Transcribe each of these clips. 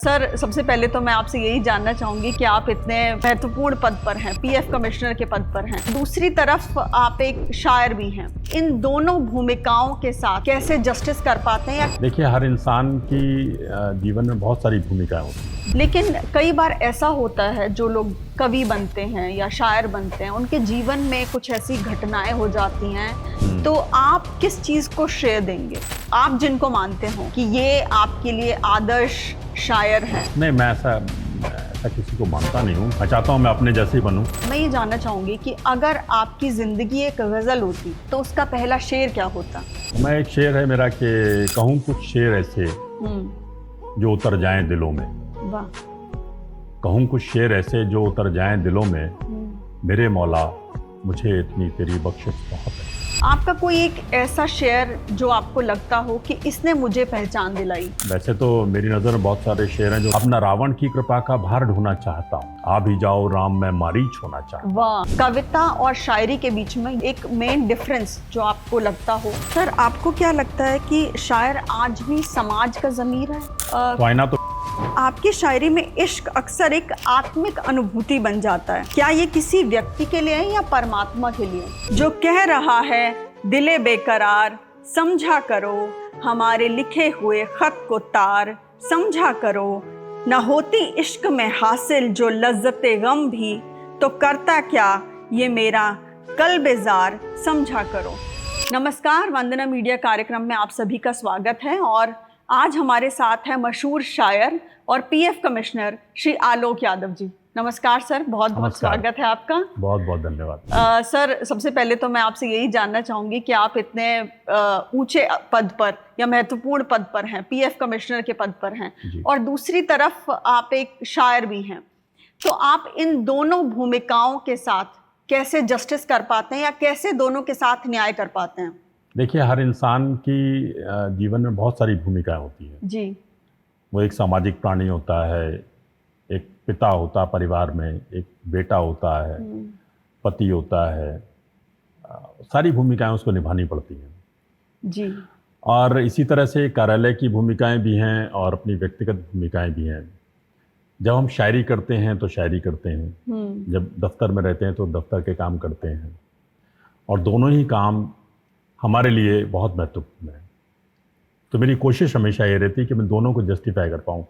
Sir, सबसे पहले तो मैं आपसे यही जानना चाहूंगी कि आप इतने महत्वपूर्ण पद पर हैं, पीएफ कमिश्नर के पद पर हैं, दूसरी तरफ आप एक शायर भी हैं। इन दोनों भूमिकाओं के साथ कैसे जस्टिस कर पाते हैं? देखिए, हर इंसान की जीवन में बहुत सारी भूमिकाएं होती हैं। लेकिन कई बार ऐसा होता है, जो लोग कवि बनते हैं या शायर बनते हैं, उनके जीवन में कुछ ऐसी घटनाएं हो जाती हैं, तो आप किस चीज को श्रेय देंगे? आप जिनको मानते हो कि ये आपके लिए आदर्श शायर हैं। नहीं, मैं ऐसा किसी को मानता नहीं हूँ। मैं चाहता हूँ मैं अपने जैसे ही बनूँ। मैं ये जानना चाहूंगी कि अगर आपकी जिंदगी एक गजल होती तो उसका पहला शेर क्या होता? मैं एक शेर है मेरा कि कहूँ कुछ शेर ऐसे जो उतर जाएं दिलों में। वाह। कहूँ कुछ शेर ऐसे जो उतर जाएं दिलों में, मेरे मौला मुझे इतनी तेरी बख्शिश बहुत है। आपका कोई एक ऐसा शेर जो आपको लगता हो कि इसने मुझे पहचान दिलाई? वैसे तो मेरी नज़र में बहुत सारे शेर हैं जो अपना रावण की कृपा का भार ढोना चाहता हूँ, आ भी जाओ राम मैं मारीच होना चाहता हूँ। वाह। कविता और शायरी के बीच में एक मेन डिफरेंस जो आपको लगता हो। सर, आपको क्या लगता है कि शायर आज भी समाज का ज़मीर है? तो आईना तो आपकी शायरी में इश्क अक्सर एक आत्मिक अनुभूति बन जाता है। क्या ये किसी व्यक्ति के लिए है या परमात्मा के लिए? जो कह रहा है दिले बेकरार, समझा करो हमारे लिखे हुए खत को तार, समझा करो न होती इश्क में हासिल जो लज्जते गम भी, तो करता क्या ये मेरा कल्ब-ए-जार, समझा करो। नमस्कार, वंदना मीडिया कार्यक्रम में आप सभी का स्वागत है और आज हमारे साथ है मशहूर शायर और पीएफ कमिश्नर श्री आलोक यादव जी। नमस्कार सर, बहुत बहुत स्वागत है आपका। बहुत बहुत धन्यवाद। सर, सबसे पहले तो मैं आपसे यही जानना चाहूंगी कि आप इतने ऊंचे पद पर या महत्वपूर्ण पद पर हैं, पीएफ कमिश्नर के पद पर हैं, और दूसरी तरफ आप एक शायर भी हैं, तो आप इन दोनों भूमिकाओं के साथ कैसे जस्टिस कर पाते हैं या कैसे दोनों के साथ न्याय कर पाते हैं? देखिए, हर इंसान की जीवन में बहुत सारी भूमिकाएं होती हैं जी। वो एक सामाजिक प्राणी होता है, एक पिता होता है परिवार में, एक बेटा होता है, पति होता है। सारी भूमिकाएं उसको निभानी पड़ती हैं जी। और इसी तरह से कार्यालय की भूमिकाएं भी हैं और अपनी व्यक्तिगत भूमिकाएं भी हैं। जब हम शायरी करते हैं तो शायरी करते हैं, जब दफ्तर में रहते हैं तो दफ्तर के काम करते हैं, और दोनों ही काम हमारे लिए बहुत महत्वपूर्ण है। तो मेरी कोशिश हमेशा ये रहती है कि मैं दोनों को जस्टिफाई कर पाऊँ।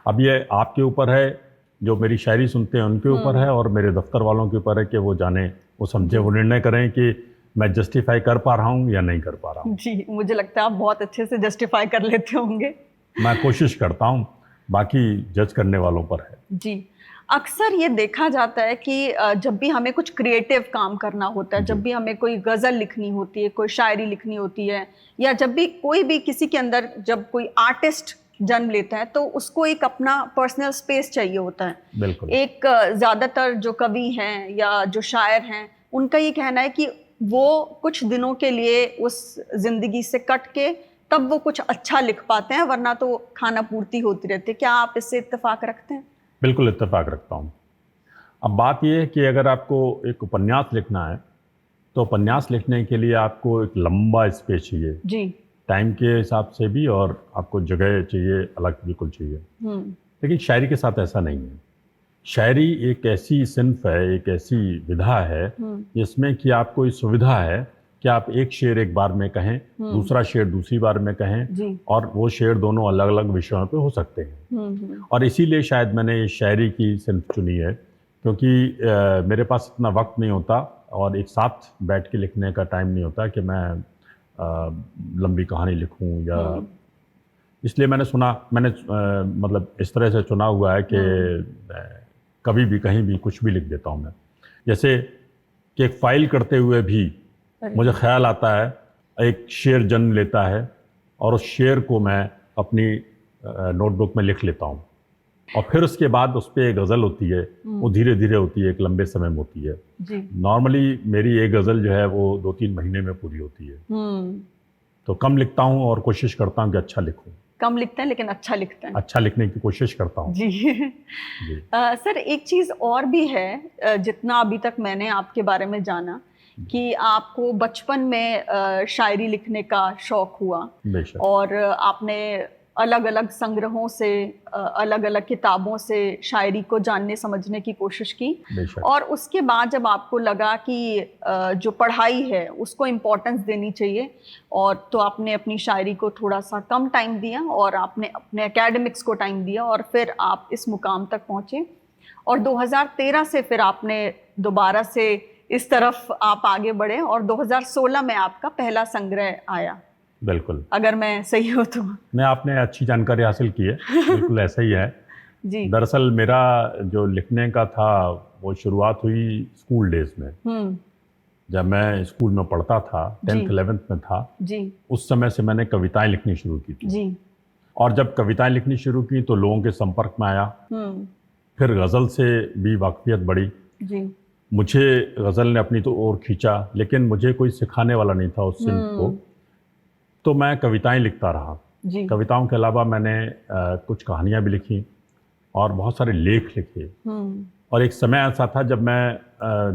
अब ये आपके ऊपर है, जो मेरी शायरी सुनते हैं उनके ऊपर है, और मेरे दफ्तर वालों के ऊपर है कि वो जाने, वो समझे, वो निर्णय करें कि मैं जस्टिफाई कर पा रहा हूँ या नहीं कर पा रहा हूँ। जी, मुझे लगता है आप बहुत अच्छे से जस्टिफाई कर लेते होंगे। मैं कोशिश करता हूँ, बाकी जज करने वालों पर है। जी। अक्सर ये देखा जाता है कि जब भी हमें कुछ क्रिएटिव काम करना होता है, जब भी हमें कोई गज़ल लिखनी होती है, कोई शायरी लिखनी होती है, या जब भी कोई भी किसी के अंदर जब कोई आर्टिस्ट जन्म लेता है, तो उसको एक अपना पर्सनल स्पेस चाहिए होता है। बिल्कुल। एक ज़्यादातर जो कवि हैं या जो शायर हैं, उनका ये कहना है कि वो कुछ दिनों के लिए उस ज़िंदगी से कट के तब वो कुछ अच्छा लिख पाते हैं, वरना तो खाना पूर्ति होती रहती है। क्या आप इससे इत्तेफाक रखते हैं? बिल्कुल इत्तेफाक रखता हूँ। अब बात यह है कि अगर आपको एक उपन्यास लिखना है तो उपन्यास लिखने के लिए आपको एक लंबा स्पेस चाहिए जी। टाइम के हिसाब से भी, और आपको जगह चाहिए, अलग बिल्कुल चाहिए। लेकिन शायरी के साथ ऐसा नहीं है। शायरी एक ऐसी सिन्फ है, एक ऐसी विधा है जिसमें कि आपको ये सुविधा है कि आप एक शेर एक बार में कहें, दूसरा शेर दूसरी बार में कहें, और वो शेर दोनों अलग अलग विषयों पे हो सकते हैं। और इसीलिए शायद मैंने ये शायरी की सिन्फ चुनी है, क्योंकि मेरे पास इतना वक्त नहीं होता और एक साथ बैठ के लिखने का टाइम नहीं होता कि मैं लंबी कहानी लिखूं, या इसलिए मैंने मतलब इस तरह से चुना हुआ है कि कभी भी कहीं भी कुछ भी लिख देता हूं मैं। जैसे कि एक फाइल करते हुए भी मुझे ख्याल आता है, एक शेर जन्म लेता है और उस शेर को मैं अपनी नोटबुक में लिख लेता हूँ, और फिर उसके बाद उस पर एक गज़ल होती है, वो धीरे धीरे होती है, एक लंबे समय में होती है। नॉर्मली मेरी एक गज़ल जो है वो 2-3 महीने में पूरी होती है। तो कम लिखता हूँ और कोशिश करता हूँ कि अच्छा लिखूँ। कम लिखते हैं लेकिन अच्छा लिखते हैं। अच्छा लिखने की कोशिश करता हूँ। जी। सर, एक चीज़ और भी है, जितना अभी तक मैंने आपके बारे में जाना, कि आपको बचपन में शायरी लिखने का शौक हुआ, और आपने अलग अलग संग्रहों से, अलग अलग किताबों से शायरी को जानने समझने की कोशिश की। बेशक। और उसके बाद जब आपको लगा कि जो पढ़ाई है उसको इम्पोर्टेंस देनी चाहिए, और तो आपने अपनी शायरी को थोड़ा सा कम टाइम दिया और आपने अपने एकेडमिक्स को टाइम दिया, और फिर आप इस मुकाम तक पहुँचे। और 2013 से फिर आपने दोबारा से इस तरफ आप आगे बढ़े, और 2016 में आपका पहला संग्रह आया। बिल्कुल, अगर मैं सही हूँ तो। नहीं, आपने अच्छी जानकारी हासिल की है। बिल्कुल ऐसा ही है। जी। दरअसल मेरा जो लिखने का था वो शुरुआत हुई स्कूल डेज में। जब मैं स्कूल में पढ़ता था, 10th 11th में था, जी, उस समय से मैंने कविताएं लिखनी शुरू की थी। जी। और जब कविताएं लिखनी शुरू की तो लोगों के संपर्क में आया। फिर गज़ल से भी वाकफियत बढ़ी। जी। मुझे गज़ल ने अपनी तो ओर खींचा, लेकिन मुझे कोई सिखाने वाला नहीं था उस सिंध को, तो मैं कविताएं लिखता रहा। जी। कविताओं के अलावा मैंने कुछ कहानियां भी लिखी और बहुत सारे लेख लिखे। और एक समय ऐसा था जब मैं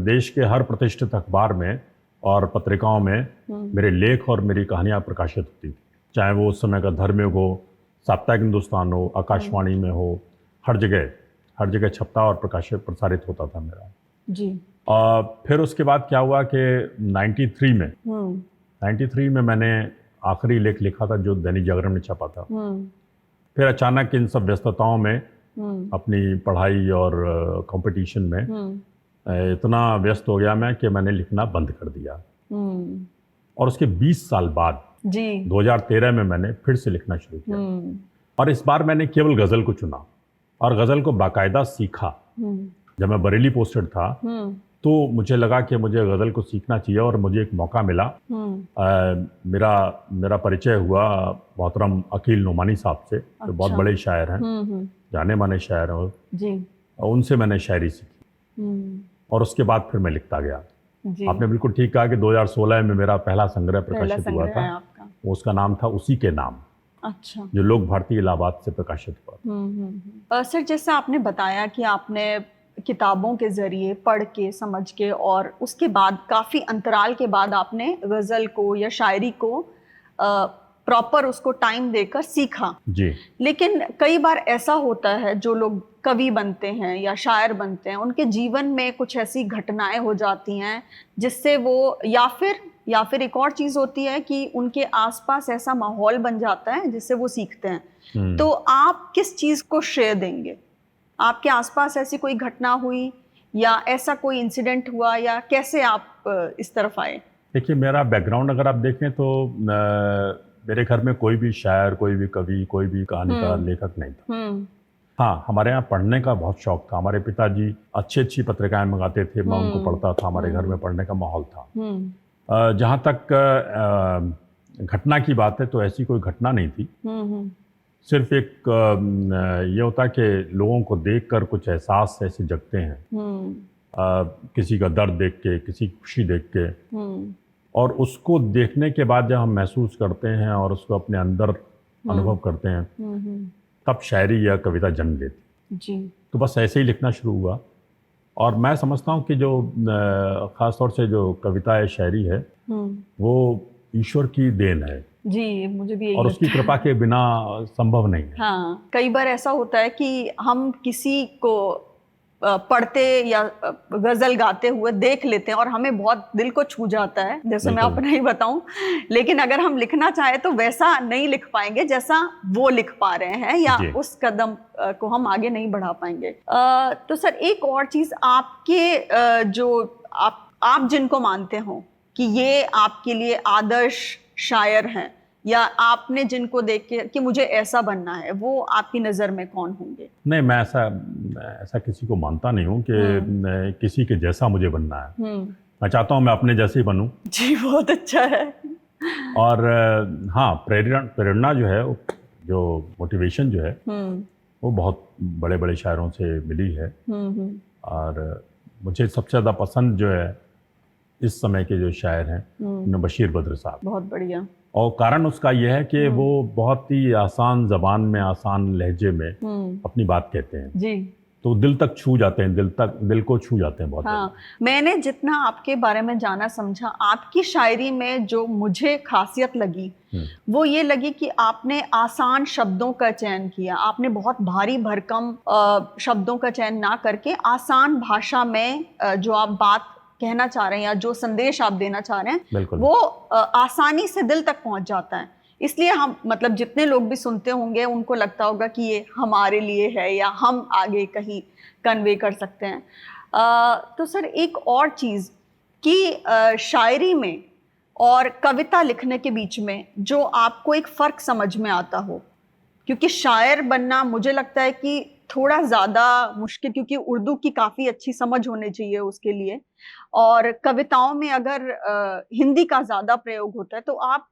देश के हर प्रतिष्ठित अखबार में और पत्रिकाओं में मेरे लेख और मेरी कहानियां प्रकाशित होती थी, चाहे वो उस समय का धर्मयुग हो, साप्ताहिक हिंदुस्तान हो, आकाशवाणी में हो, हर जगह छपता और प्रकाशित प्रसारित होता था मेरा। जी। फिर उसके बाद क्या हुआ कि 93 में मैंने आखिरी लेख लिखा था जो दैनिक जागरण में छपा था। फिर अचानक इन सब व्यस्तताओं में, अपनी पढ़ाई और कंपटीशन में इतना व्यस्त हो गया मैं कि मैंने लिखना बंद कर दिया। और उसके 20 साल बाद जी 2013 में मैंने फिर से लिखना शुरू किया। और इस बार मैंने केवल गज़ल को चुना और गज़ल को बाकायदा सीखा। जब मैं बरेली पोस्टेड था तो मुझे लगा कि मुझे गज़ल को सीखना चाहिए, और मुझे एक मौका मिला। मेरा परिचय हुआ मोहतरम अकील नोमानी साहब से, जो बहुत बड़े शायर हैं, जाने माने शायर हैं जी। और उनसे मैंने शायरी सीखी और उसके बाद फिर मैं लिखता गया। जी। आपने बिल्कुल ठीक कहा कि 2016 में मेरा पहला संग्रह प्रकाशित हुआ था। आपका उसका नाम था उसी के नाम। अच्छा। जो लोक भारती इलाहाबाद से प्रकाशित हुआ। सर, जैसा आपने बताया कि आपने किताबों के ज़रिए पढ़ के, समझ के, और उसके बाद काफ़ी अंतराल के बाद आपने गज़ल को या शायरी को प्रॉपर उसको टाइम देकर सीखा। जी। लेकिन कई बार ऐसा होता है, जो लोग कवि बनते हैं या शायर बनते हैं, उनके जीवन में कुछ ऐसी घटनाएं हो जाती हैं जिससे वो, या फिर एक और चीज़ होती है कि उनके आसपास ऐसा माहौल बन जाता है जिससे वो सीखते हैं। तो आप किस चीज़ को श्रेय देंगे? आपके आसपास ऐसी कोई घटना हुई या ऐसा कोई इंसिडेंट हुआ, या कैसे आप इस तरफ आए? देखिए, मेरा बैकग्राउंड अगर आप देखें तो मेरे घर में कोई भी शायर, कोई भी कवि, कोई भी कहानीकार, लेखक नहीं था। हाँ, हमारे यहाँ पढ़ने का बहुत शौक था। हमारे पिताजी अच्छी पत्रिकाएं मंगाते थे, मैं उनको पढ़ता था। हमारे घर में पढ़ने का माहौल था। जहाँ तक घटना की बात है तो ऐसी कोई घटना नहीं थी। सिर्फ एक ये होता है कि लोगों को देखकर कुछ एहसास ऐसे जगते हैं, किसी का दर्द देख के, किसी की खुशी देख के, और उसको देखने के बाद जब हम महसूस करते हैं और उसको अपने अंदर अनुभव करते हैं, तब शायरी या कविता जन्म लेती। जी। तो बस ऐसे ही लिखना शुरू हुआ। और मैं समझता हूँ कि जो ख़ास तौर से जो कविता है, शायरी है, वो ईश्वर की देन है। जी, मुझे भी यही और उसकी कृपा के बिना संभव नहीं है। हाँ, कई बार ऐसा होता है कि हम किसी को पढ़ते या गज़ल गाते हुए देख लेते हैं और हमें बहुत दिल को छू जाता है, जैसे मैं अपना ही बताऊं, लेकिन अगर हम लिखना चाहें तो वैसा नहीं लिख पाएंगे जैसा वो लिख पा रहे हैं, या उस कदम को हम आगे नहीं बढ़ा पाएंगे। तो सर, एक और चीज़, आपके जो आप जिनको मानते हो कि ये आपके लिए आदर्श शायर हैं, या आपने जिनको देख के कि मुझे ऐसा बनना है, वो आपकी नज़र में कौन होंगे? नहीं, मैं ऐसा किसी को मानता नहीं हूँ कि किसी के जैसा मुझे बनना है। मैं चाहता हूँ मैं अपने जैसे ही बनूँ। जी, बहुत अच्छा है। और हाँ, प्रेरणा जो है, जो मोटिवेशन जो है, वो बहुत बड़े बड़े शायरों से मिली है। और मुझे सबसे ज़्यादा पसंद जो है इस समय के जो शायर हैं, बशीर बद्र साहब। बहुत बढ़िया। और कारण उसका यह है कि वो बहुत ही आसान ज़बान में, आसान लहजे में अपनी बात कहते हैं। जी। तो दिल तक छू जाते हैं, दिल को छू जाते हैं बहुत। हाँ, मैंने जितना आपके बारे में जाना समझा, आपकी शायरी में जो मुझे खासियत लगी वो ये लगी कि आपने आसान शब्दों का चयन किया। आपने बहुत भारी भरकम शब्दों का चयन ना करके आसान भाषा में जो आप बात कहना चाह रहे हैं या जो संदेश आप देना चाह रहे हैं वो आसानी से दिल तक पहुंच जाता है। इसलिए हम मतलब जितने लोग भी सुनते होंगे उनको लगता होगा कि ये हमारे लिए है या हम आगे कहीं कन्वे कर सकते हैं। तो सर एक और चीज़ कि शायरी में और कविता लिखने के बीच में जो आपको एक फ़र्क समझ में आता हो, क्योंकि शायर बनना मुझे लगता है कि थोड़ा ज़्यादा मुश्किल, क्योंकि उर्दू की काफ़ी अच्छी समझ होनी चाहिए उसके लिए, और कविताओं में अगर हिंदी का ज़्यादा प्रयोग होता है तो आप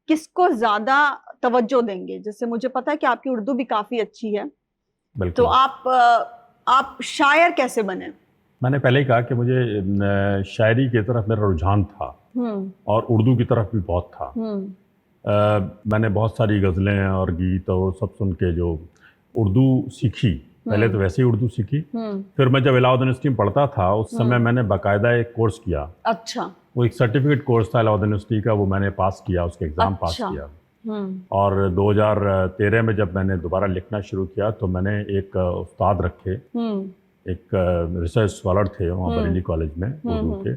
किसको ज़्यादा तवज्जो देंगे? जैसे मुझे पता है कि आपकी उर्दू भी काफ़ी अच्छी है, तो आप शायर कैसे बने? मैंने पहले ही कहा कि मुझे शायरी की तरफ मेरा रुझान था और उर्दू की तरफ भी बहुत था। मैंने बहुत सारी गज़लें और गीत और सब सुन के जो उर्दू सीखी, पहले तो वैसे ही उर्दू सीखी, फिर मैं जब इलाहाबाद यूनिवर्सिटी में पढ़ता था उस समय मैंने बाकायदा एक कोर्स किया। अच्छा। वो एक सर्टिफिकेट कोर्स था इलाहाबाद यूनिवर्सिटी का, वो मैंने पास किया, उसके एग्ज़ाम पास किया। और 2013 में जब मैंने दोबारा लिखना शुरू किया तो मैंने एक उस्ताद रखे, एक रिसर्च स्कॉलर थे वहाँ बरेली कॉलेज में उर्दू के,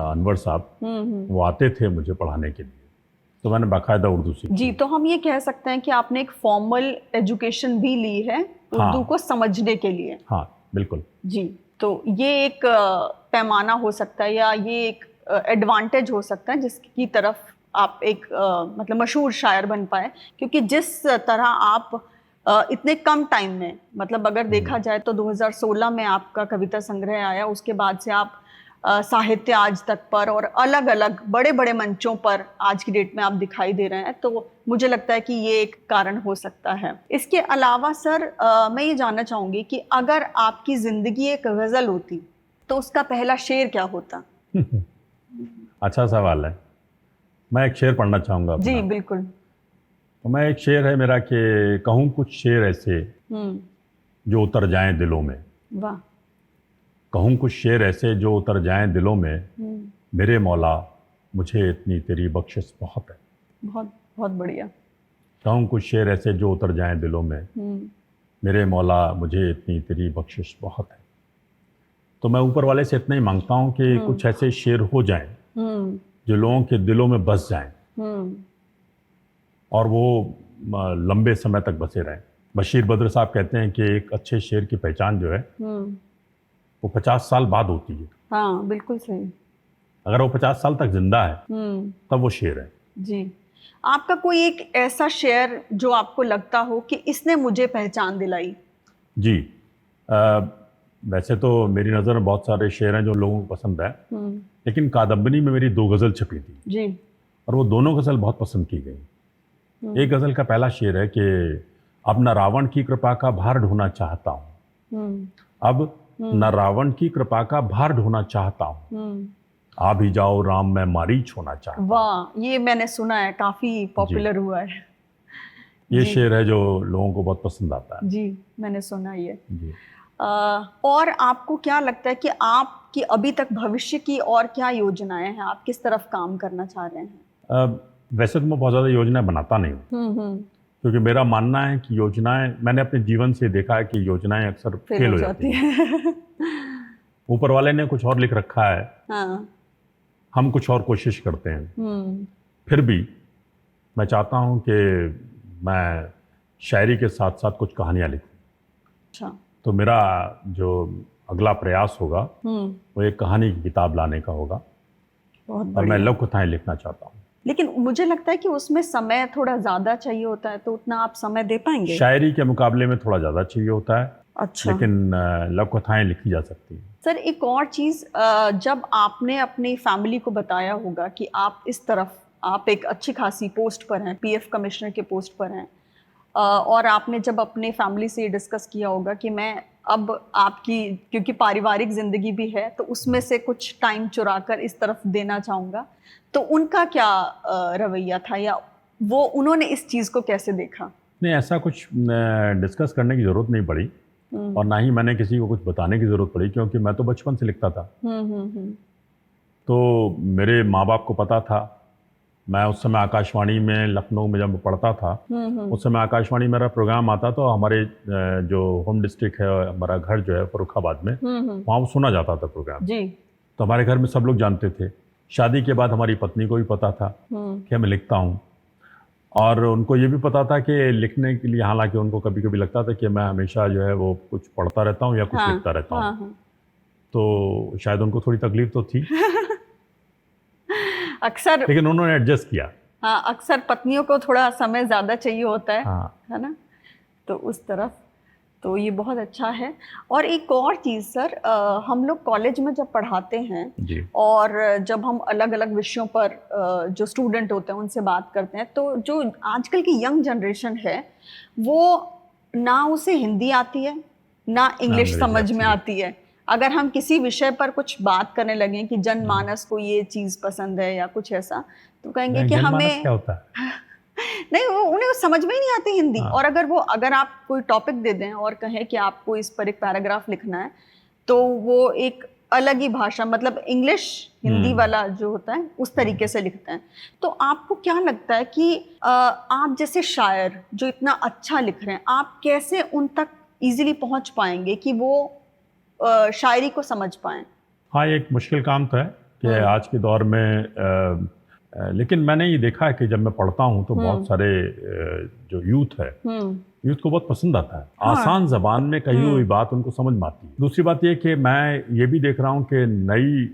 अनवर साहब, वो आते थे मुझे पढ़ाने के लिए, तो मैंने बाकायदा उर्दू सीखी। जी, तो हम ये कह सकते हैं कि आपने एक फॉर्मल एजुकेशन भी ली है उर्दू को समझने के लिए। हाँ बिल्कुल जी। तो ये एक पैमाना हो सकता है या ये एक एडवांटेज हो सकता है जिसकी तरफ आप एक मतलब मशहूर शायर बन पाए, क्योंकि जिस तरह आप इतने कम टाइम में, मतलब अगर देखा जाए तो 2016 में आपका कविता संग्रह आया, उसके बाद से आप साहित्य आज तक पर और अलग अलग बड़े बड़े मंचों पर आज की डेट में आप दिखाई दे रहे हैं, तो मुझे लगता है कि ये एक कारण हो सकता है। इसके अलावा सर मैं ये जानना चाहूँगी कि अगर आपकी ज़िंदगी एक गज़ल होती तो उसका पहला शेर क्या होता? अच्छा सवाल है। मैं एक शेर पढ़ना चाहूँगा। जी बिल्कुल। तो मैं एक शेर है मेरा कि कहूँ कुछ शेर ऐसे जो उतर जाएं दिलों में। वाह। कहूँ कुछ शेर ऐसे जो उतर जाएं दिलों में, मेरे मौला मुझे इतनी तेरी बख्शिश बहुत है। बहुत बहुत बढ़िया। कहूँ कुछ शेर ऐसे जो उतर जाएं दिलों में, मेरे मौला मुझे इतनी तेरी बख्शिश बहुत है। तो मैं ऊपर वाले से इतना ही मांगता हूँ कि कुछ ऐसे शेर हो जाएं जो लोगों के दिलों में बस जाएं और वो लंबे समय तक बसे रहें। बशीर बद्र साहब कहते हैं कि एक अच्छे शेर की पहचान जो है वो 50 साल बाद होती है। हाँ बिल्कुल सही। अगर वो 50 साल तक जिंदा है तब वो शेर है। जी, आपका कोई एक ऐसा शेर जो आपको लगता हो कि इसने मुझे पहचान दिलाई? जी, वैसे तो मेरी नज़र में बहुत सारे शेर हैं जो लोगों को पसंद है, लेकिन कादम्बनी में मेरी 2 गज़ल छपी थी जी, और वो दोनों गज़ल बहुत पसंद की गई। एक गज़ल का पहला शेर है कि अब न रावण की कृपा का भार ढोना चाहता हूँ, अब न रावण की कृपा का भार ढोना चाहता हूँ, आ भी जाओ राम मैं मारीच होना चाहता हूँ। वाह, ये मैंने सुना है, काफ़ी पॉपुलर हुआ है। ये शेर है जो लोगों को बहुत पसंद आता है। जी, मैंने सुना ये जी। और आपको क्या लगता है कि आपकी अभी तक भविष्य की और क्या योजनाएं हैं? आप किस तरफ काम करना चाह रहे हैं? वैसे तो मैं बहुत ज़्यादा योजनाएं बनाता नहीं हूँ, क्योंकि मेरा मानना है कि योजनाएं, मैंने अपने जीवन से देखा है कि योजनाएं अक्सर फेल हो जाती हैं। ऊपर वाले ने कुछ और लिख रखा है, हाँ। हम कुछ और कोशिश करते हैं। फिर भी मैं चाहता हूँ कि मैं शायरी के साथ साथ कुछ कहानियाँ लिखूँ। अच्छा। तो मेरा जो अगला प्रयास होगा वो एक कहानी की किताब लाने का होगा और मैं लघु कथाएं लिखना चाहता हूँ। लेकिन मुझे लगता है कि उसमें समय थोड़ा ज़्यादा चाहिए होता है, तो उतना आप समय दे पाएंगे? शायरी के मुकाबले में थोड़ा ज़्यादा चाहिए होता है। अच्छा। लेकिन लघु कथाएं लिखी जा सकती हैं। सर एक और चीज़, जब आपने अपनी फैमिली को बताया होगा कि आप इस तरफ, आप एक अच्छी खासी पोस्ट पर हैं, पीएफ कमिश्नर के पोस्ट पर हैं, और आपने जब अपने फैमिली से डिस्कस किया होगा कि मैं अब आपकी, क्योंकि पारिवारिक ज़िंदगी भी है तो उसमें से कुछ टाइम चुरा कर इस तरफ देना चाहूँगा, तो उनका क्या रवैया था या वो उन्होंने इस चीज़ को कैसे देखा? नहीं, ऐसा कुछ डिस्कस करने की ज़रूरत नहीं पड़ी, और ना ही मैंने किसी को कुछ बताने की ज़रूरत पड़ी, क्योंकि मैं तो बचपन से लिखता था। तो मेरे माँ बाप को पता था। मैं उस समय आकाशवाणी में, लखनऊ में जब पढ़ता था, उस समय आकाशवाणी मेरा प्रोग्राम आता तो हमारे जो होम डिस्ट्रिक्ट है, हमारा घर जो है फर्रुखाबाद में, वहाँ वो सुना जाता था प्रोग्राम जी। तो हमारे घर में सब लोग जानते थे। शादी के बाद हमारी पत्नी को भी पता था कि मैं लिखता हूँ, और उनको ये भी पता था कि लिखने के लिए, हालांकि उनको कभी कभी लगता था कि मैं हमेशा जो है वो कुछ पढ़ता रहता हूँ या कुछ लिखता रहता हूँ, तो शायद उनको थोड़ी तकलीफ तो थी। अक्सर, लेकिन उन्होंने एडजस्ट किया। हाँ, अक्सर पत्नियों को थोड़ा समय ज़्यादा चाहिए होता है, हाँ। है ना, तो उस तरफ तो ये बहुत अच्छा है। और एक और चीज़ सर, हम लोग कॉलेज में जब पढ़ाते हैं जी। और जब हम अलग अलग विषयों पर जो स्टूडेंट होते हैं उनसे बात करते हैं, तो जो आजकल की यंग जनरेशन है वो ना उसे हिंदी आती है ना इंग्लिश समझ में आती है। अगर हम किसी विषय पर कुछ बात करने लगे कि जनमानस को ये चीज़ पसंद है या कुछ ऐसा, तो कहेंगे कि हमें क्या होता है? नहीं, वो उन्हें समझ में ही नहीं आती हिंदी। हाँ। और अगर आप कोई टॉपिक दे दें और कहें कि आपको इस पर एक पैराग्राफ लिखना है, तो वो एक अलग ही भाषा, मतलब इंग्लिश हिंदी वाला जो होता है उस तरीके से लिखते हैं। तो आपको क्या लगता है कि आप जैसे शायर जो इतना अच्छा लिख रहे हैं, आप कैसे उन तक इजीली पहुंच पाएंगे कि वो शायरी को समझ पाएं? हाँ, एक मुश्किल काम तो है कि आज के दौर में लेकिन मैंने ये देखा है कि जब मैं पढ़ता हूँ तो बहुत सारे जो यूथ है, यूथ को बहुत पसंद आता है। हाँ। आसान जबान में कही हुई बात उनको समझ में आती है। दूसरी बात ये कि मैं ये भी देख रहा हूँ कि नई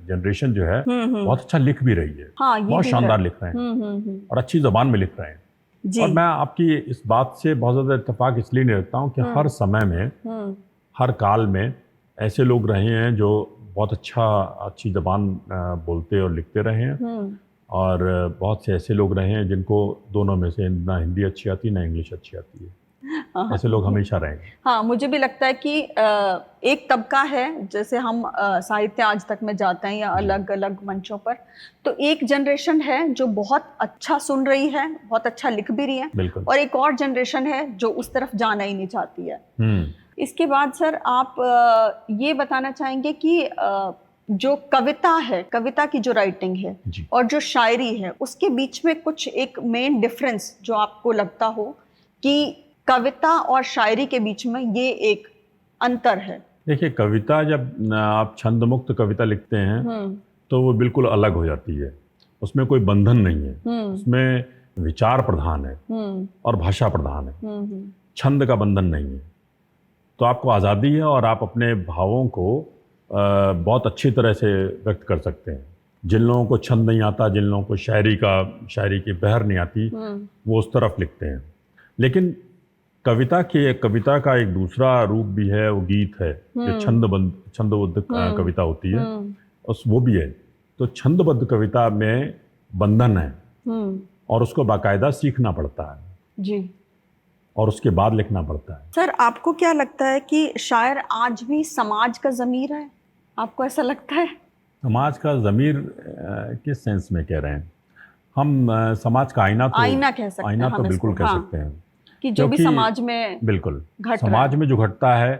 जनरेशन जो है बहुत अच्छा लिख भी रही है। हाँ, ये बहुत भी शानदार है। लिख रहे हैं और अच्छी जबान में लिख रहे हैं। जी। और मैं आपकी इस बात से बहुत ज़्यादा इत्तेफाक इसलिए नहीं रखता हूँ कि हर समय में, हर काल में ऐसे लोग रहे हैं जो बहुत अच्छी ज़बान बोलते और लिखते रहे हैं, और बहुत से ऐसे लोग रहे हैं जिनको दोनों में से ना हिंदी अच्छी आती ना इंग्लिश अच्छी आती है। ऐसे लोग हमेशा रहेंगे। हाँ, मुझे भी लगता है कि एक तबका है, जैसे हम साहित्य आज तक में जाते हैं या अलग अलग मंचों पर, तो एक जनरेशन है जो बहुत अच्छा सुन रही है, बहुत अच्छा लिख भी रही है, बिल्कुल। और एक और जनरेशन है जो उस तरफ जाना ही नहीं चाहती है। इसके बाद सर आप ये बताना चाहेंगे कि जो कविता है, कविता की जो राइटिंग है और जो शायरी है, उसके बीच में कुछ एक मेन डिफरेंस जो आपको लगता हो कि कविता और शायरी के बीच में ये एक अंतर है? देखिए, कविता जब आप छंद मुक्त कविता लिखते हैं तो वो बिल्कुल अलग हो जाती है। उसमें कोई बंधन नहीं है, उसमें विचार प्रधान है और भाषा प्रधान है, छंद का बंधन नहीं है। तो आपको आज़ादी है और आप अपने भावों को बहुत अच्छी तरह से व्यक्त कर सकते हैं। जिन लोगों को छंद नहीं आता, जिन लोगों को शायरी की बहर नहीं आती, वो उस तरफ लिखते हैं। लेकिन कविता का एक दूसरा रूप भी है, वो गीत है, जो छंदबद्ध कविता होती है, वो भी है। तो छंदबद्ध कविता में बंधन है और उसको बाकायदा सीखना पड़ता है जी, और उसके बाद लिखना पड़ता है। सर, आपको क्या लगता है कि शायर आज भी समाज का ज़मीर है? आपको ऐसा लगता है? समाज का ज़मीर किस सेंस में कह रहे हैं? हम समाज का आईना कह सकते हैं, आईना तो बिल्कुल कह सकते हैं कि जो भी समाज में बिल्कुल समाज में जो घटता है,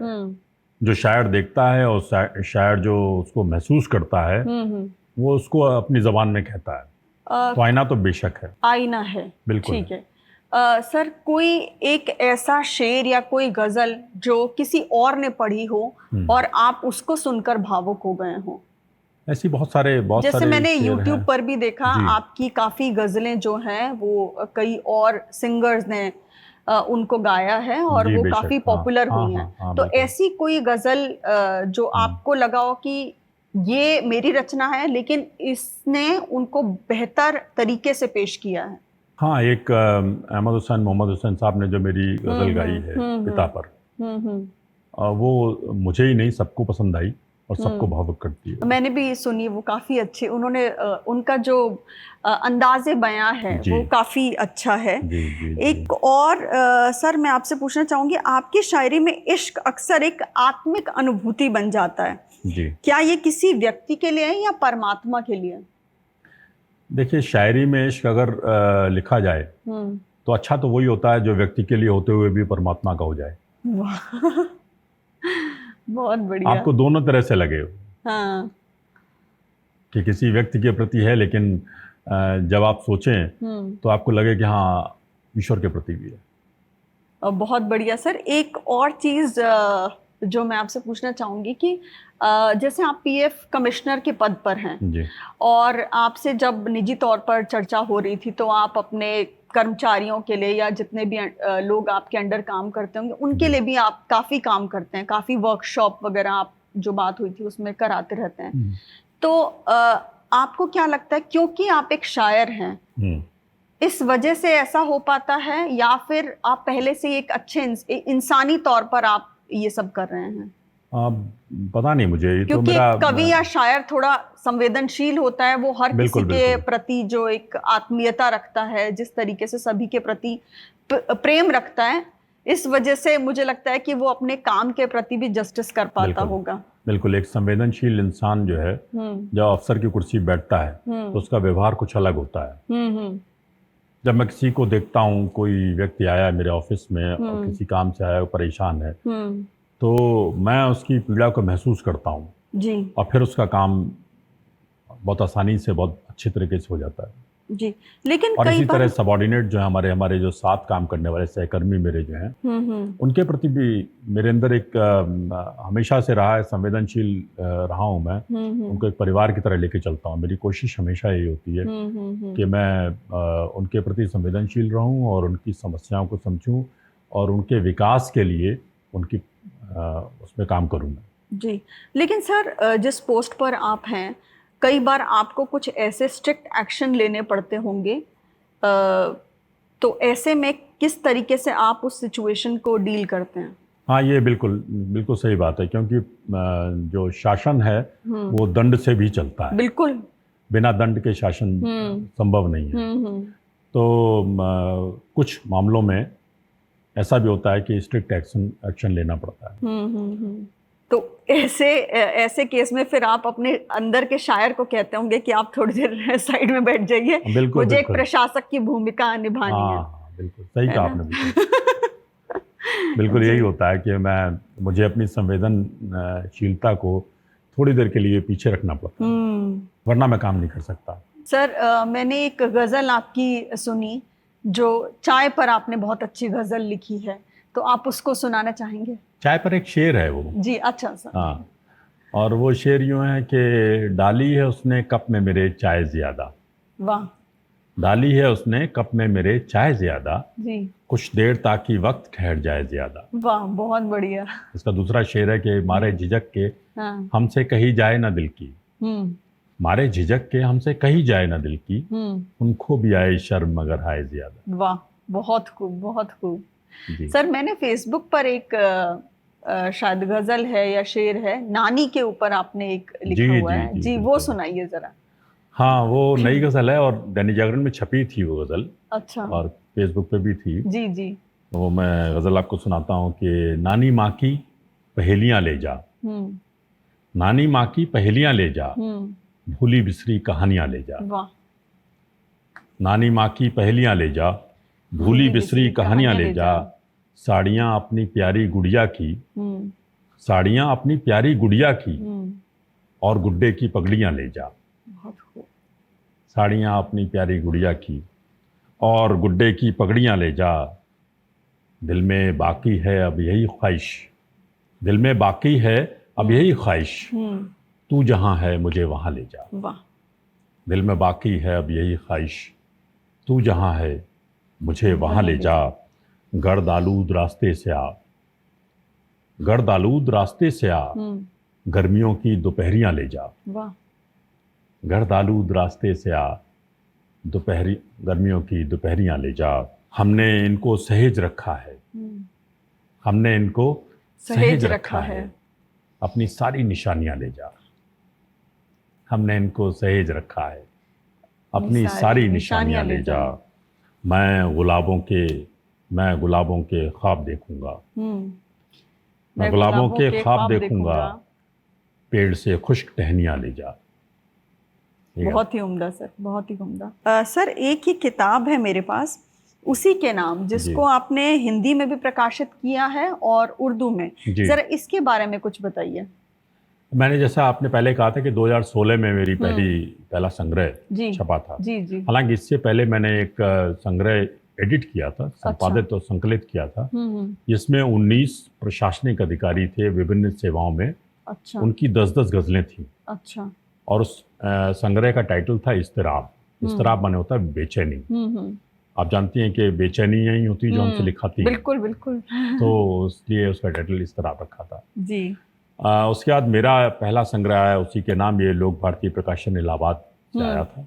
जो शायर देखता है और शायर जो उसको महसूस करता है, वो उसको अपनी ज़बान में कहता है। तो आईना तो बेशक है, आईना है, बिल्कुल ठीक है। सर, कोई एक ऐसा शेर या कोई गजल जो किसी और ने पढ़ी हो और आप उसको सुनकर भावुक हो गए हो? ऐसी बहुत सारे जैसे मैंने YouTube पर भी देखा, आपकी काफी गजलें जो हैं वो कई और सिंगर्स ने उनको गाया है और वो काफी पॉपुलर हुई हैं। तो ऐसी कोई गजल जो आपको लगा हो कि ये मेरी रचना है लेकिन इसने उनको बेहतर तरीके से पेश किया है? हाँ, एक मोहम्मद हुसैन साहब ने जो मेरी गज़ल गाई है पिता पर, वो मुझे ही नहीं सबको पसंद आई और सबको भावुक करती है। मैंने भी सुनी, वो काफ़ी अच्छी, उन्होंने उनका जो अंदाज़े बयां है वो काफ़ी अच्छा है। एक और सर मैं आपसे पूछना चाहूँगी, आपकी शायरी में इश्क अक्सर एक आत्मिक अनुभूति बन जाता है जी, क्या ये किसी व्यक्ति के लिए है या परमात्मा के लिए? देखिए, शायरी में इश्क अगर लिखा जाए तो अच्छा तो वही होता है जो व्यक्ति के लिए होते हुए भी परमात्मा का हो जाए। वाह, बहुत बढ़िया। आपको दोनों तरह से लगे हाँ। कि किसी व्यक्ति के प्रति है, लेकिन जब आप सोचें तो आपको लगे कि हाँ ईश्वर के प्रति भी है। बहुत बढ़िया सर। एक और चीज जो मैं आपसे पूछना चाहूंगी कि जैसे आप पीएफ कमिश्नर के पद पर हैं जी। और आपसे जब निजी तौर पर चर्चा हो रही थी तो आप अपने कर्मचारियों के लिए या जितने भी लोग आपके अंडर काम करते होंगे उनके लिए भी आप काफी काम करते हैं, काफी वर्कशॉप वगैरह आप जो बात हुई थी उसमें कराते रहते हैं। तो आपको क्या लगता है, क्योंकि आप एक शायर हैं, इस वजह से ऐसा हो पाता है या फिर आप पहले से एक अच्छे इंसानी तौर पर आप ये सब कर रहे हैं? पता नहीं मुझे, ये क्योंकि तो मेरा कवि या शायर थोड़ा संवेदनशील होता है, वो हर किसी के प्रति जो एक आत्मीयता रखता है, जिस तरीके से सभी के प्रति प्रेम रखता है, इस वजह से मुझे लगता है कि वो अपने काम के प्रति भी जस्टिस कर पाता होगा। बिल्कुल, एक संवेदनशील इंसान जो है जब अफसर की कुर्सी बैठता है तो उसका व्यवहार कुछ अलग होता है। जब मैं किसी को देखता हूँ, कोई व्यक्ति आया मेरे ऑफिस में और किसी काम से आया, परेशान है, तो मैं उसकी पीड़ा को महसूस करता हूँ जी, और फिर उसका काम बहुत आसानी से, बहुत अच्छे तरीके से हो जाता है जी। लेकिन और इसी तरह सबऑर्डिनेट जो है, हमारे जो साथ काम करने वाले सहकर्मी मेरे जो हैं, उनके प्रति भी मेरे अंदर एक हमेशा से रहा है, संवेदनशील रहा हूँ मैं। उनको एक परिवार की तरह लेके चलता हूँ। मेरी कोशिश हमेशा यही होती है कि मैं उनके प्रति संवेदनशील रहूँ और उनकी समस्याओं को समझूँ और उनके विकास के लिए उनकी उसमें काम करूँ जी। लेकिन सर, जिस पोस्ट पर आप हैं, कई बार आपको कुछ ऐसे स्ट्रिक्ट एक्शन लेने पड़ते होंगे, तो ऐसे में किस तरीके से आप उस सिचुएशन को डील करते हैं? हाँ, ये बिल्कुल बिल्कुल सही बात है, क्योंकि जो शासन है वो दंड से भी चलता है। बिल्कुल, बिना दंड के शासन संभव नहीं है। तो कुछ मामलों में ऐसा भी होता है कि स्ट्रिक्ट एक्शन लेना पड़ता है। तो ऐसे केस में फिर आप अपने अंदर के शायर को कहते होंगे कि आप थोड़ी देर साइड में बैठ जाइए, मुझे एक प्रशासक की भूमिका निभानी है। बिल्कुल सही कहा आपने। बिल्कुल यही होता है कि मुझे अपनी संवेदनशीलता को थोड़ी देर के लिए पीछे रखना पड़ता है, वरना मैं काम नहीं कर सकता। सर, मैंने एक गजल आपकी सुनी, जो चाय पर आपने बहुत अच्छी गजल लिखी है, तो आप उसको सुनाना चाहेंगे? चाय पर एक शेर है वो जी। अच्छा सर। हाँ, और वो शेर यूं है कि डाली है उसने कप में मेरे चाय ज्यादा। वाह। डाली है उसने कप में मेरे चाय ज्यादा, जी, कुछ देर ताकि वक्त ठहर जाए ज्यादा। वाह, बहुत बढ़िया। इसका दूसरा शेर है कि मारे झिझक के हमसे कही जाए ना दिल की, मारे झिझक के हमसे कही जाए ना दिल की, उनको भी आए शर्म मगर हाय ज्यादा। वाह, बहुत खूब, बहुत खूब। सर, मैंने फेसबुक पर एक शायद गजल है या शेर है, नानी के ऊपर आपने एक लिखा हुआ है जी, वो सुनाइए जरा। हाँ, वो नई गजल है और दैनिक जागरण में छपी थी वो गजल। अच्छा। और फेसबुक पे भी थी। जी जी। वो मैं गजल आपको सुनाता हूँ कि नानी माँ की पहेलियाँ ले जा, नानी माँ की पहेलियाँ ले जा, भूली बिसरी कहानियाँ ले जा। वाह। नानी माँ की पहेलियाँ ले जा, भूली बिसरी कहानियाँ ले जा, साड़ियाँ अपनी प्यारी गुड़िया की, साड़ियाँ अपनी प्यारी गुड़िया की, और गुड्डे की पगड़ियाँ ले जा। साड़ियाँ अपनी प्यारी गुड़िया की और गुड्डे की पगड़ियाँ ले जा, दिल में बाकी है अब यही ख्वाहिश, दिल में बाकी है अब यही ख्वाहिश, तू जहाँ है मुझे वहाँ ले जा। वाह। दिल में बाकी है अब यही ख्वाहिश, तू जहाँ है मुझे वहाँ ले जा। गर्द आलूद रास्ते से आ, गर्द आलूद रास्ते से आ, गर्मियों की दोपहरियाँ ले जा। वाह। गर्द आलूद रास्ते से आ, गर्मियों की दोपहरियाँ ले जा। हमने इनको सहेज रखा है, हमने इनको सहेज रखा है, अपनी सारी निशानियाँ ले जा। हमने इनको सहेज रखा है, अपनी सारी निशानियाँ ले जा। मैं गुलाबों के ख्वाब देखूंगा, मैं गुलाबों के ख्वाब देखूंगा, पेड़ से खुश्क टहनियाँ ले जा। बहुत ही उम्दा सर, बहुत ही उम्दा। सर, एक ही किताब है मेरे पास, उसी के नाम, जिसको आपने हिंदी में भी प्रकाशित किया है और उर्दू में। जी। जरा इसके बारे में कुछ बताइए। मैंने, जैसा आपने पहले कहा था कि 2016 में मेरी पहला संग्रह छपा था। जी जी। हालांकि इससे पहले मैंने एक संग्रह एडिट किया था, संपादित और संकलित किया था, जिसमें 19 प्रशासनिक अधिकारी थे विभिन्न सेवाओं में। अच्छा। उनकी 10-10 गजलें थी। अच्छा। और उस संग्रह का टाइटल था इस्तराब। इस्तराब माने होता है बेचैनी। आप जानती हैं कि बेचैनी यही होती है जो हमसे लिखाती है। बिल्कुल बिल्कुल। तो इसलिए उसका टाइटल इस्तराब रखा था जी। उसके बाद मेरा पहला संग्रह आया उसी के नाम, ये लोक भारती प्रकाशन इलाहाबाद से आया था।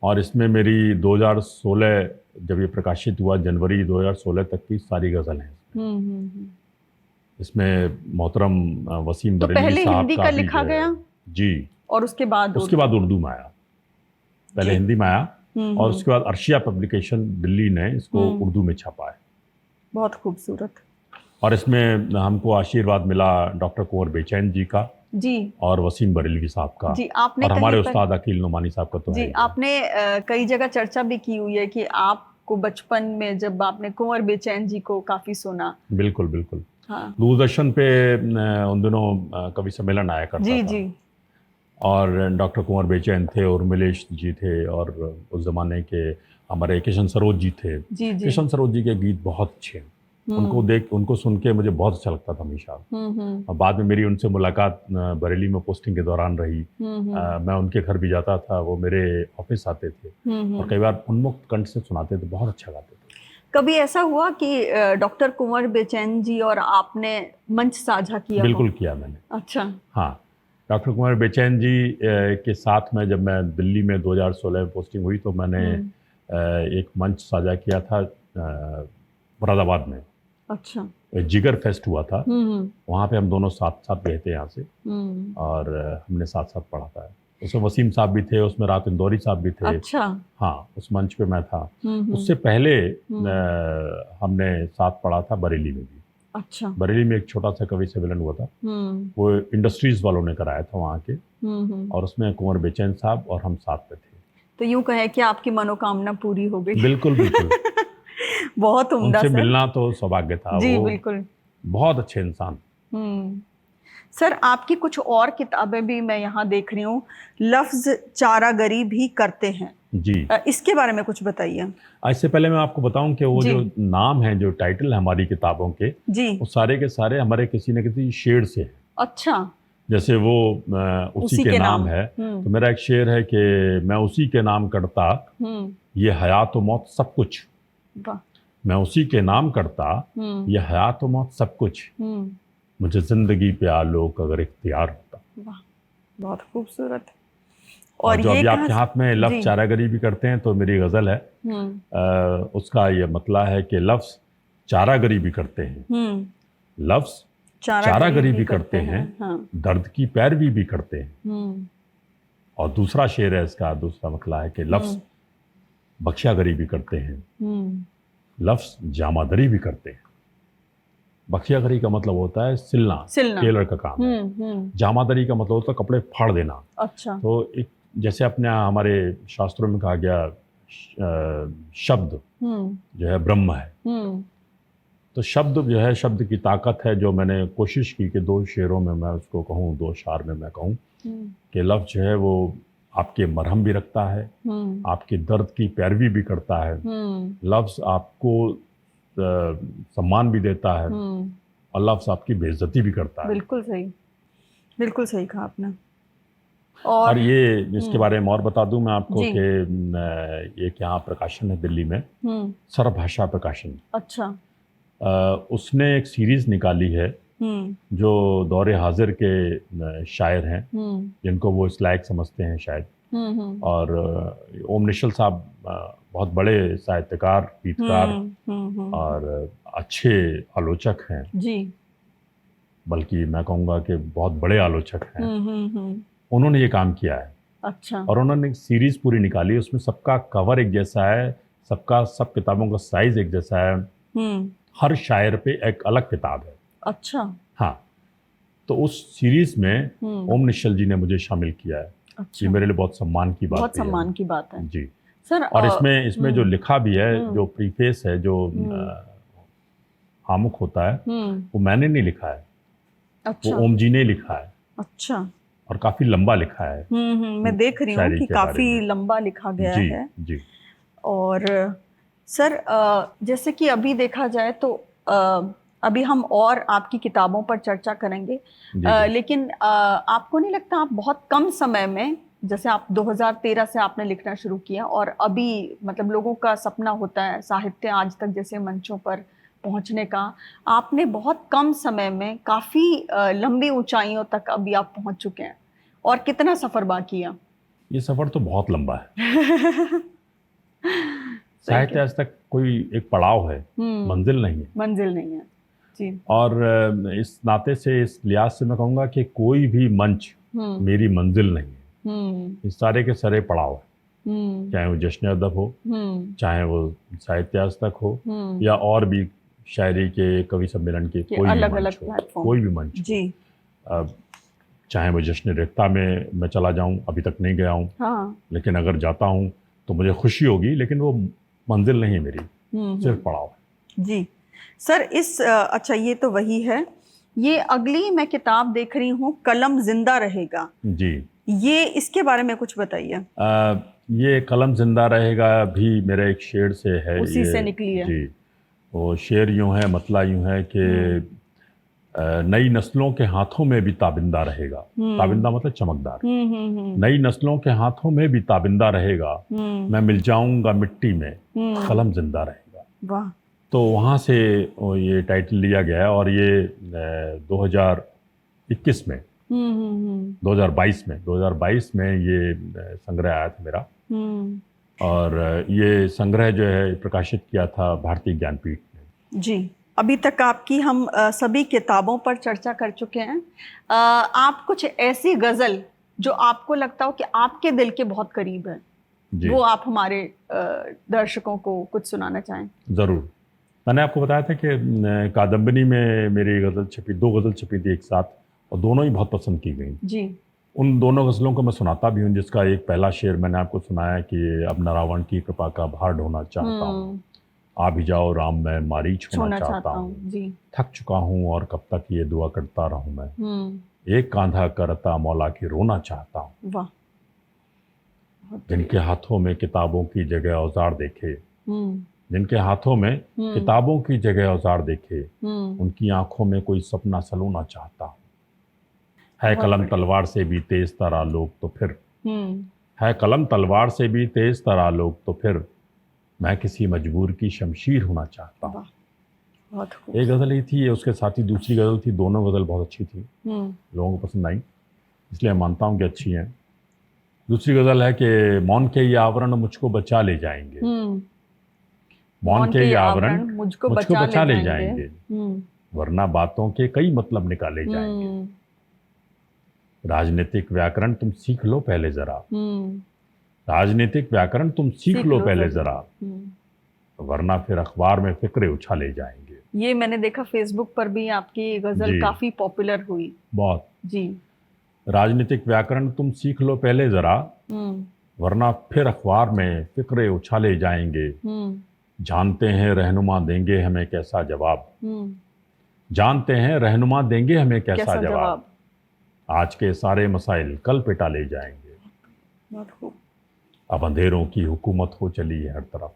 और इसमें मेरी 2016 जब ये प्रकाशित हुआ, जनवरी 2016 तक की सारी गज़ल हैं। इसमें मोहतरम वसीम तो बरेलवी पहले साहब हिंदी का लिखा गया जी, और उसके बाद उर्दू में आया। पहले हिंदी में आया और उसके बाद अर्शिया पब्लिकेशन दिल्ली ने इसको उर्दू में छापा है। बहुत खूबसूरत। और इसमें हमको आशीर्वाद मिला डॉक्टर कुंवर बेचैन जी का जी और वसीम बरेलवी साहब का जी। आपने और हमारे उस्ताद अकील नुमानी साहब का। तो जी, आपने कई जगह चर्चा भी की हुई है कि आपको बचपन में जब आपने कुंवर बेचैन जी को काफी सुना। बिल्कुल बिल्कुल। हाँ। दूरदर्शन पे उन दिनों कवि सम्मेलन आया करता जी था। जी। और डॉक्टर कुंवर बेचैन थे, उर्मिलेश जी थे, और उस ज़माने के हमारे किशन सरोज जी थे। जी जी। किशन सरोज जी के गीत बहुत अच्छे हैं। उनको सुन के मुझे बहुत अच्छा लगता था हमेशा। और बाद में मेरी उनसे मुलाकात बरेली में पोस्टिंग के दौरान रही। मैं उनके घर भी जाता था, वो मेरे ऑफिस आते थे और कई बार उन्मुक्त कंठ से सुनाते थे, बहुत अच्छा गाते थे। कभी ऐसा हुआ कि डॉक्टर कुंवर बेचैन जी और आपने मंच साझा किया? बिल्कुल किया मैंने। अच्छा। हाँ, डॉक्टर कुंवर बेचैन जी के साथ में जब मैं दिल्ली में 2016 में पोस्टिंग हुई तो मैंने एक मंच साझा किया था मुरादाबाद में। अच्छा। जिगर फेस्ट हुआ था, वहाँ पे हम दोनों साथ साथ गए थे यहाँ से और हमने साथ साथ पढ़ा था। उसमें वसीम साहब भी थे, उसमें रात इंदौरी साहब भी थे। अच्छा। हाँ, उस मंच पे मैं था। उससे पहले हमने साथ पढ़ा था बरेली में भी। अच्छा। बरेली में एक छोटा सा कवि सम्मेलन हुआ था, वो इंडस्ट्रीज वालों ने कराया था वहाँ के, और उसमें कुंवर बेचैन साहब और हम साथ में थे। तो यूं कहें कि आपकी मनोकामना पूरी हो गई। बिल्कुल बिल्कुल। बहुत उम्दा उनसे सर। मिलना तो सौभाग्य था। जी वो बिल्कुल। बहुत अच्छे इंसान। सर, आपकी कुछ और किताबें भी मैं यहाँ देख रही हूँ, लफ्ज चारागरी भी करते हैं जी। इसके बारे में कुछ बताइए। इससे पहले मैं आपको बताऊं कि वो जो नाम है, जो टाइटल है हमारी किताबों के, जी, वो सारे के सारे हमारे किसी न किसी शेर से है। अच्छा। जैसे वो उसी के नाम है, तो मेरा एक शेर है कि मैं उसी के नाम करता ये हयात व मौत सब कुछ। मैं उसी के नाम करता ये हयात व मौत सब कुछ, मुझे जिंदगी पे आलोक अगर इख्तियार होता। वाह, बहुत खूबसूरत। और जो अभी आपके हाथ में लफ्ज चारागरी भी करते हैं, तो मेरी गजल है, उसका ये मतलब है कि लफ्ज चारागरी भी करते हैं, लफ्ज चारागरी भी करते हैं, दर्द की पैरवी भी करते हैं। और दूसरा शेर है इसका, दूसरा मतलब है कि लफ्ज बख्शियागरी भी करते हैं, लफ्ज जामादरी भी करते हैं। बख्शियागरी का मतलब होता है सिलना, टेलर का काम है। जामादरी का मतलब होता है कपड़े फाड़ देना। अच्छा। तो एक जैसे अपने हमारे शास्त्रों में कहा गया शब्द जो है ब्रह्म है, तो शब्द जो है, शब्द की ताकत है, जो मैंने कोशिश की कि 2 शेरों में मैं उसको कहूँ, 2 अशार में मैं कहूँ कि लफ्ज जो है वो आपके मरहम भी रखता है, आपके दर्द की पैरवी भी करता है, लफ्ज आपको सम्मान भी देता है, और लफ्ज आपकी बेइज्जती भी करता है। बिल्कुल सही, बिल्कुल सही कहा आपने। और ये इसके बारे में और बता दूं मैं आपको कि एक यहाँ प्रकाशन है दिल्ली में, सर्वभाषा प्रकाशन। अच्छा। उसने एक सीरीज निकाली है जो दौरे हाजिर के शायर हैं, जिनको वो इस लायक समझते हैं शायद। और ओम निश्चल साहब बहुत बड़े साहित्यकार, गीतकार और अच्छे आलोचक हैं जी, बल्कि मैं कहूँगा कि बहुत बड़े आलोचक हैं। उन्होंने ये काम किया है। अच्छा। और उन्होंने एक सीरीज पूरी निकाली, उसमें सबका कवर एक जैसा है, सब किताबों का साइज एक जैसा है, हर शायर पे एक अलग किताब है। अच्छा। हाँ, तो उस सीरीज में ओम निश्चल जी ने मुझे शामिल किया है। अच्छा। ये मेरे लिए बहुत सम्मान की बात है। बहुत सम्मान की बात है जी। सर और इसमें जो लिखा भी है, जो प्रीफेस है, जो आमुख होता है, वो मैंने नहीं लिखा है, अच्छा वो ओम जी ने लिखा है, अच्छा। और काफी लंबा लिखा है। मैं देख रही हूँ शायरी कि के बारे काफी में। लंबा लिखा गया जी है। जी। और सर जैसे कि अभी देखा जाए तो अभी हम और आपकी किताबों पर चर्चा करेंगे, जी। लेकिन आपको नहीं लगता आप बहुत कम समय में, जैसे आप 2013 से आपने लिखना शुरू किया और अभी मतलब लोगों का सपना होता है साहित्य आज तक जैसे मंचों पर पहुंचने का, आपने बहुत कम समय में काफी लंबी ऊंचाइयों तक अभी आप पहुंच चुके हैं, और कितना सफर बाकी है? ये सफर तो बहुत लंबा है। साहित्य आज तक कोई एक पड़ाव है, मंजिल नहीं है। मंजिल नहीं है जी। और इस नाते से, इस लिहाज से मैं कहूँगा कि कोई भी मंच मेरी मंजिल नहीं है। इस सारे के सारे पड़ाव है, चाहे वो जश्न अदब हो, चाहे वो साहित्य आज तक हो, या और भी शायरी के, कवि सम्मेलन के कोई भी मंच हो, कोई भी मंच जी। चाहे वो जश्न रेख्ता में मैं चला जाऊं, अभी तक नहीं गया हूं, हाँ। लेकिन अगर जाता हूं तो मुझे खुशी होगी, लेकिन वो मंजिल नहीं है मेरी, सिर्फ पड़ाव है। जी सर, अच्छा ये तो वही है। ये अगली मैं किताब देख रही हूँ, कलम जिंदा रहेगा जी, ये इसके बारे में कुछ बताइए। ये कलम जिंदा रहेगा भी मेरे एक शेर से है, उसी से निकली है जी। वो शेर यूं है, मतला यूं है कि नई नस्लों के हाथों में भी ताबिंदा रहेगा। ताबिंदा मतलब चमकदार। नई नस्लों के हाथों में भी ताबिंदा रहेगा, मैं मिल जाऊंगा मिट्टी में, कलम जिंदा रहेगा। वाह। तो वहाँ से ये टाइटल लिया गया है, और ये 2021 में 2022 में ये संग्रह आया था मेरा, और ये संग्रह जो है प्रकाशित किया था भारतीय ज्ञानपीठ ने। जी। अभी तक आपकी हम सभी किताबों पर चर्चा कर चुके हैं। आप कुछ ऐसी गजल जो आपको लगता हो कि आपके दिल के बहुत करीब है, वो आप हमारे दर्शकों को कुछ सुनाना चाहें? जरूर। मैंने आपको बताया था कि कादम्बिनी में मेरी गजल छपी, 2 गजल छपी थी एक साथ, और दोनों ही बहुत पसंद की गई जी। उन दोनों गजलों को मैं सुनाता भी हूँ, जिसका एक पहला शेर मैंने आपको सुनाया कि अब न रावण की कृपा का भार ढोना चाहता हूँ, आ भी जाओ राम, मैं मारीच होना चाहता हूँ, थक चुका हूँ और कब तक ये दुआ करता रहूं मैं, एक कांधा करता मौला की रोना चाहता हूँ। वाह। जिनके हाथों में किताबों की जगह औजार देखे, जिनके हाथों में किताबों की जगह औजार देखे, उनकी आंखों में कोई सपना सलूना चाहता हूँ। है कलम तलवार से भी तेज तरा लोग तो फिर, है कलम तलवार से भी तेज तरा लोग तो फिर, मैं किसी मजबूर की शमशीर होना चाहता हूँ। एक गजल ही थी, उसके साथ ही दूसरी गजल थी, दोनों गजल बहुत अच्छी थी, लोगों को पसंद आई, इसलिए मैं मानता हूँ कि अच्छी है। दूसरी गजल है कि मौन के ये आवरण मुझको बचा ले जाएंगे, मौन के ये आवरण मुझको बचा ले जाएंगे, वरना बातों के कई मतलब निकाले जाएंगे। राजनीतिक व्याकरण तुम सीख लो पहले जरा, राजनीतिक व्याकरण तुम सीख लो पहले जरा, वरना फिर अखबार में फिक्रे उछाले जाएंगे। ये मैंने देखा फेसबुक पर भी आपकी गजल काफी पॉपुलर हुई। बहुत जी। राजनीतिक व्याकरण तुम सीख लो पहले जरा, वरना फिर अखबार में फिक्रे उछाले जाएंगे। जानते हैं रहनुमा देंगे हमें कैसा जवाब, जानते हैं रहनुमा देंगे हमें कैसा जवाब, आज के सारे मसाइल कल पे टाले जाएंगे। अब अंधेरों की हुकूमत हो चली है हर तरफ,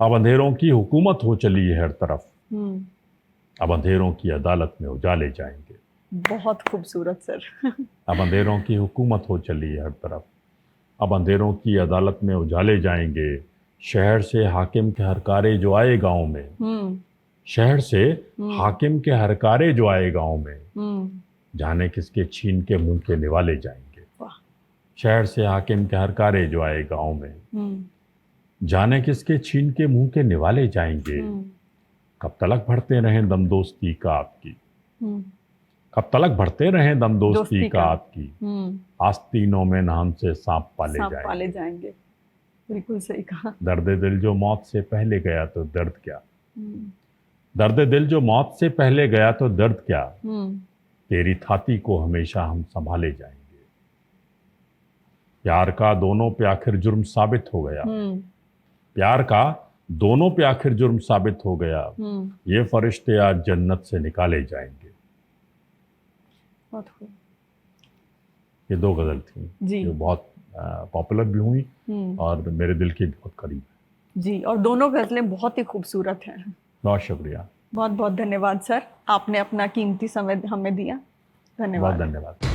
अब अंधेरों की हुकूमत हो चली है हर तरफ, अब अंधेरों की अदालत में उजाले जाएंगे। बहुत खूबसूरत सर। अब अंधेरों की हुकूमत हो चली है हर तरफ, अब अंधेरों की अदालत में उजाले जाएंगे। शहर से हाकिम के हरकारे जो आए गांव में, शहर से हाकिम के हरकारे जो आए गांव में, जाने किसके छीन के मुंह के निवाले जाएंगे। शहर से हाकिम के हरकारे जो आए गांव में, जाने किसके छीन के मुंह के निवाले जाएंगे। कब तलक बढ़ते रहें दम दोस्ती का आपकी, कब तलक बढ़ते रहें दम दोस्ती का आपकी, आस्तीनों में नाम से सांप पाले जाएंगे। बिल्कुल सही कहा। दर्द दिल जो मौत से पहले गया तो दर्द क्या, दर्द दिल जो मौत से पहले गया तो दर्द क्या, तेरी थाती को हमेशा हम संभाले जाएंगे। प्यार का दोनों पे आखिर जुर्म साबित हो गया, प्यार का दोनों पे आखिर जुर्म साबित हो गया, ये फरिश्ते आज जन्नत से निकाले जाएंगे। बहुत खूब। ये दो गज़ल थी जी। जो बहुत पॉपुलर भी हुई और मेरे दिल के बहुत करीब है। जी, और दोनों गज़लें बहुत ही खूबसूरत हैं। बहुत शुक्रिया। बहुत बहुत धन्यवाद सर, आपने अपना कीमती समय हमें दिया। धन्यवाद। बहुत धन्यवाद।